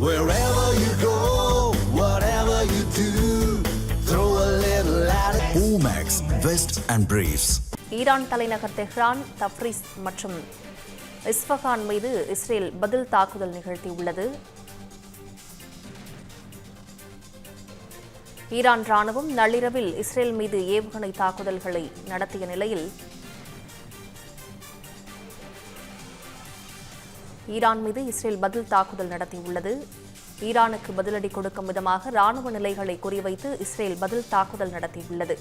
Wherever you go, whatever you do, throw a little at it. Omax, Vest and Briefs. Iran தலைநகர் Tehran, Tabriz மற்றும் இஸ்ஃபகான் மீது Israel பதில் தாக்குதல் நிகழ்த்தியுள்ளது. Iran ராணுவம் நள்ளிரவில் இஸ்ரேல் மீது ஏவுகணை தாக்குதல்களை நடத்திய நிலையில் ஈரான் மீது இஸ்ரேல் பதில் தாக்குதல் நடத்தியுள்ளது. ஈரானுக்கு பதிலடி கொடுக்கும் விதமாக ராணுவ நிலைகளை குறிவைத்து இஸ்ரேல் பதில் தாக்குதல் நடத்தியுள்ளது.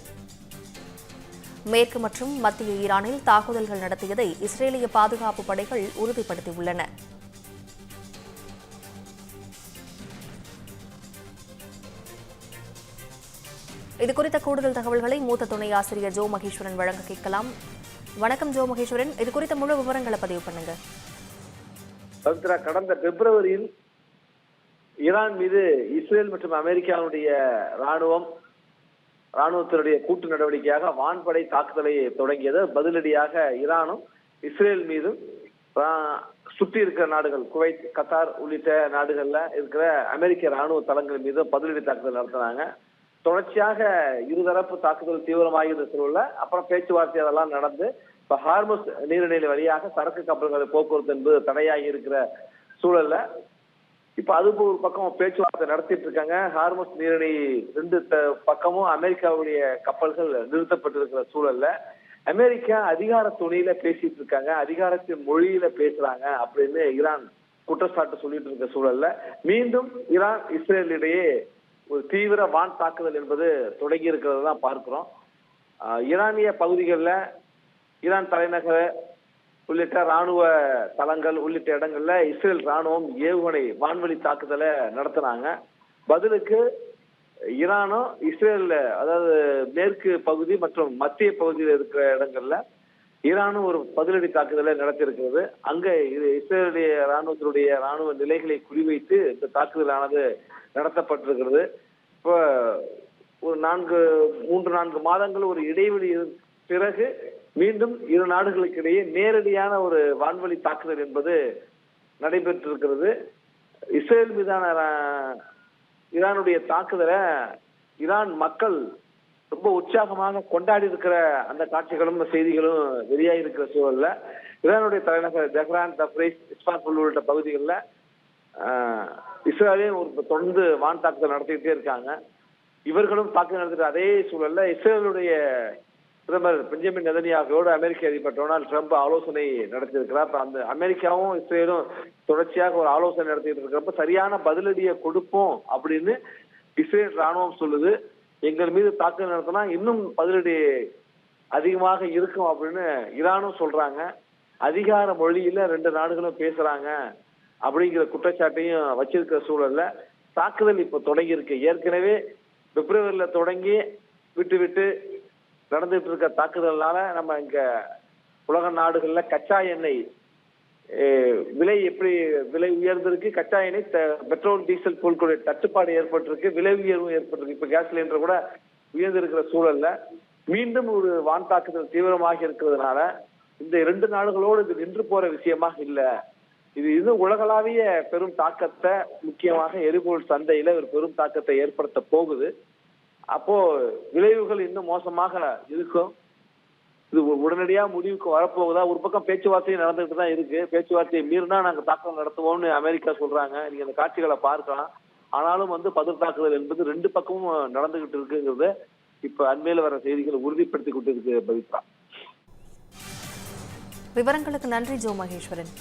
மேற்கு மற்றும் மத்திய ஈரானில் தாக்குதல்கள் நடத்தியதை இஸ்ரேலிய பாதுகாப்பு படைகள் உறுதிப்படுத்தியுள்ளன. இதுகுறித்த கூடுதல் தகவல்களை மூத்த துணை ஆசிரியர் ஜோ மகேஸ்வரன் வழங்க கேட்கலாம். வணக்கம் ஜோ மகேஸ்வரன், இது குறித்த முழு விவரங்களை பதிவு பண்ணுங்க. கடந்த பிப்ரவரியில் ஈரான் மீது இஸ்ரேல் மற்றும் அமெரிக்காவுடைய ராணுவத்தினுடைய கூட்டு நடவடிக்கையாக வான்படை தாக்குதலை தொடங்கியது. பதிலடியாக ஈரானும் இஸ்ரேல் மீதும் சுற்றி இருக்கிற நாடுகள் குவைத், கத்தார் உள்ளிட்ட நாடுகள்ல இருக்கிற அமெரிக்க ராணுவ தளங்கள் மீது பதிலடி தாக்குதல் நடத்தினாங்க. தொடர்ச்சியாக இருதரப்பு தாக்குதல் தீவிரமாக இருந்த சூழல்ல அப்புறம் பேச்சுவார்த்தை அதெல்லாம் நடந்து இப்ப ஹார்முஸ் நீரிணையில் வழியாக சரக்கு கப்பல்கள் போக்குவரத்து என்பது தடையாகி இருக்கிற சூழல்ல இப்ப அது ஒரு பக்கம் பேச்சுவார்த்தை நடத்திட்டு இருக்காங்க. ஹார்முஸ் நீரிணை ரெண்டு பக்கமும் அமெரிக்காவுடைய கப்பல்கள் நிறுத்தப்பட்டிருக்கிற சூழல்ல அமெரிக்கா அதிகார துணியில பேசிட்டு இருக்காங்க, அதிகாரத்தின் மொழியில பேசுறாங்க அப்படின்னு ஈரான் குற்றச்சாட்டு சொல்லிட்டு இருக்க சூழல்ல மீண்டும் ஈரான் இஸ்ரேல் இடையே ஒரு தீவிர வான் தாக்குதல் என்பது தொடங்கி இருக்கிறது தான் பார்க்கிறோம். ஈரானிய பகுதிகளில் ஈரான் தலைநகர் உள்ளிட்ட ராணுவ தளங்கள் உள்ளிட்ட இடங்கள்ல இஸ்ரேல் ராணுவம் ஏவுகணை வான்வெளி தாக்குதலை நடத்தினாங்க. பதிலுக்கு ஈரானும் இஸ்ரேல், அதாவது மேற்கு பகுதி மற்றும் மத்திய பகுதியில் இருக்கிற இடங்கள்ல ஈரானும் ஒரு பதிலடி தாக்குதலை நடத்தியிருக்கிறது. அங்க இஸ்ரேலுடைய ராணுவத்தினுடைய ராணுவ நிலைகளை குறிவைத்து இந்த தாக்குதலானது நடத்தப்பட்டிருக்கிறது. இப்போ ஒரு 3-4 மாதங்கள் ஒரு இடைவெளி பிறகு மீண்டும் இரு நாடுகளுக்கு இடையே நேரடியான ஒரு வான்வெளி தாக்குதல் என்பது நடைபெற்றிருக்கிறது. இஸ்ரேல் மீதான ஈரானுடைய தாக்குதலை ஈரான் மக்கள் ரொம்ப உற்சாகமாக கொண்டாடி இருக்கிற அந்த காட்சிகளும் செய்திகளும் வெளியாகி இருக்கிற சூழல்ல ஈரானுடைய தலைநகர் தெஹ்ரான், தப்ரிஸ், இஸ்ஃபான் உள்ளிட்ட பகுதிகளில் இஸ்ரேலையும் ஒரு தொடர்ந்து வான் தாக்குதல் நடத்திக்கிட்டே இருக்காங்க. இவர்களும் தாக்குதல் நடத்துகிற அதே சூழல்ல இஸ்ரேலுடைய பிரதமர் பெஞ்சமின் நெதன்யாகுவோடு அமெரிக்க அதிபர் டொனால்டு ட்ரம்ப் ஆலோசனை நடத்தியிருக்கிறார். அந்த அமெரிக்காவும் இஸ்ரேலும் தொடர்ச்சியாக ஒரு ஆலோசனை நடத்திட்டு இருக்கிறப்ப சரியான பதிலடியை கொடுப்போம் அப்படின்னு இஸ்ரேல் ராணுவம் சொல்லுது. எங்கள் மீது தாக்குதல் நடத்தினா இன்னும் பதிலடி அதிகமாக இருக்கும் அப்படின்னு ஈரானும் சொல்றாங்க. அதிகார மொழியில ரெண்டு நாடுகளும் பேசுறாங்க அப்படிங்கிற குற்றச்சாட்டையும் வச்சிருக்கிற சூழல்ல தாக்குதல் இப்ப தொடங்கி இருக்கு. ஏற்கனவே பிப்ரவரியில தொடங்கி விட்டு நடந்துட்டு இருக்க தாக்குதல்னால நம்ம இங்க உலக நாடுகள்ல கச்சா எண்ணெய் விலை உயர்ந்திருக்கு. கச்சா எண்ணெய், பெட்ரோல், டீசல் பொருட்களுடைய தட்டுப்பாடு ஏற்பட்டிருக்கு, விலை உயர்வும் ஏற்பட்டிருக்கு. இப்ப கேஸ் சிலிண்டர் கூட உயர்ந்திருக்கிற சூழல்ல மீண்டும் ஒரு வான் தாக்குதல் தீவிரமாக இருக்கிறதுனால இந்த 2 நாடுகளோடு இது நின்று போற விஷயமாக இல்ல. இது உலகளாவிய பெரும் தாக்கத்தை, முக்கியமாக எரிபொருள் சந்தையில ஒரு பெரும் தாக்கத்தை ஏற்படுத்த போகுது. அப்போ விளைவுகள் இன்னும் மோசமாக இருக்கும். இது உடனடியா முடிவுக்கு வரப்போகுதா? ஒரு பக்கம் பேச்சுவார்த்தையும் நடந்துகிட்டு தான் இருக்கு. பேச்சுவார்த்தையை மீறினா நாங்க தாக்குதல் நடத்துவோம்னு அமெரிக்கா சொல்றாங்க. நீங்க அந்த காட்சிகளை பார்க்கலாம். ஆனாலும் பதில் தாக்குதல் என்பது 2 பக்கமும் நடந்துகிட்டு இருக்குங்கிறது இப்ப அண்மையில வர செய்திகளை உறுதிப்படுத்தி கொண்டு இருக்கு. பவித்ரா, விவரங்களுக்கு நன்றி ஜோ மகேஸ்வரன்.